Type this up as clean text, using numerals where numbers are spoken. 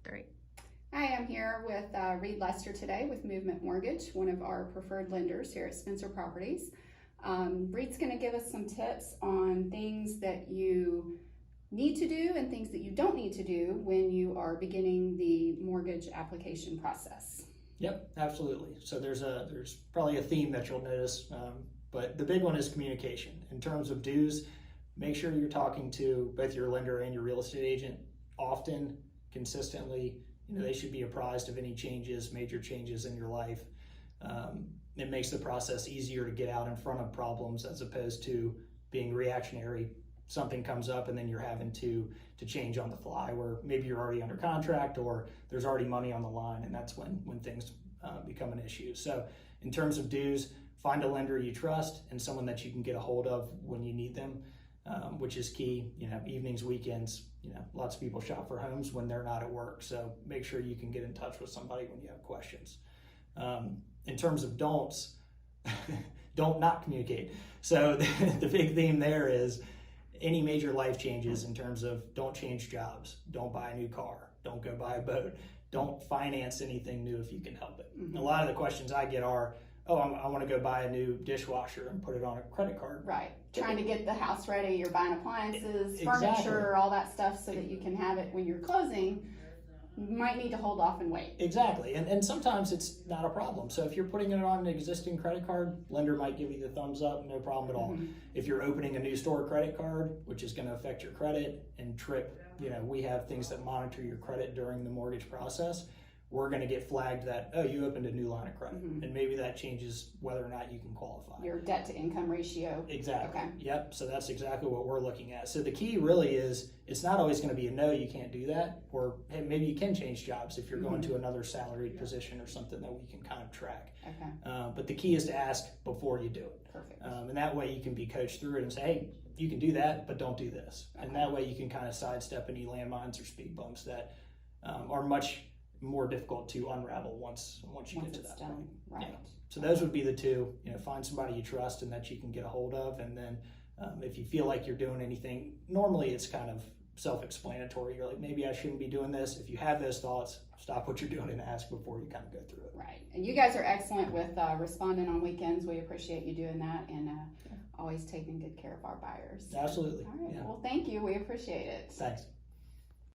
Great. Hi, I'm here with Reed Lester today with Movement Mortgage, one of our preferred lenders here at Spencer Properties. Reed's going to give us some tips on things that you need to do and things that you don't need to do when you are beginning the mortgage application process. Yep, absolutely. So there's probably a theme that you'll notice, but the big one is communication. In terms of dues, make sure you're talking to both your lender and your real estate agent often, consistently. They should be apprised of any changes, major changes in your life. It makes the process easier to get out in front of problems as opposed to being reactionary. Something comes up and then you're having to change on the fly, where maybe you're already under contract or there's already money on the line, and that's when things become an issue. So in terms of dues, find a lender you trust and someone that you can get a hold of when you need them, which is key. Evenings, weekends, lots of people shop for homes when they're not at work, so make sure you can get in touch with somebody when you have questions. In terms of don'ts, don't not communicate. So the big theme there is any major life changes in terms of don't change jobs, don't buy a new car, don't go buy a boat, don't finance anything new if you can help it. Mm-hmm. A lot of the questions I get are, I want to go buy a new dishwasher and put it on a credit card. Right. Trying to get the house ready, you're buying appliances, Exactly. furniture, all that stuff so that you can have it when you're closing. You might need to hold off and wait. Exactly. And sometimes it's not a problem. So if you're putting it on an existing credit card, lender might give you the thumbs up, no problem at all. Mm-hmm. If you're opening a new store credit card, which is going to affect your credit and trip, we have things that monitor your credit during the mortgage process. We're going to get flagged that, you opened a new line of credit. Mm-hmm. And maybe that changes whether or not you can qualify. Your debt to income ratio. Exactly. Okay. Yep. So that's exactly what we're looking at. So the key really is, it's not always going to be a no, you can't do that. Or hey, maybe you can change jobs if you're going to another salaried position or something that we can kind of track. Okay. But the key is to ask before you do it. Perfect. And that way you can be coached through it and say, hey, you can do that, but don't do this. Okay. And that way you can kind of sidestep any landmines or speed bumps that are much more difficult to unravel once you get to that point. Right. Yeah. So those would be the two. Find somebody you trust and that you can get a hold of, and then if you feel like you're doing anything, normally it's kind of self-explanatory. You're like, maybe I shouldn't be doing this. If you have those thoughts, stop what you're doing and ask before you kind of go through it. Right. And you guys are excellent with responding on weekends. We appreciate you doing that and always taking good care of our buyers. Absolutely. All right. Yeah. Well, thank you. We appreciate it. Thanks.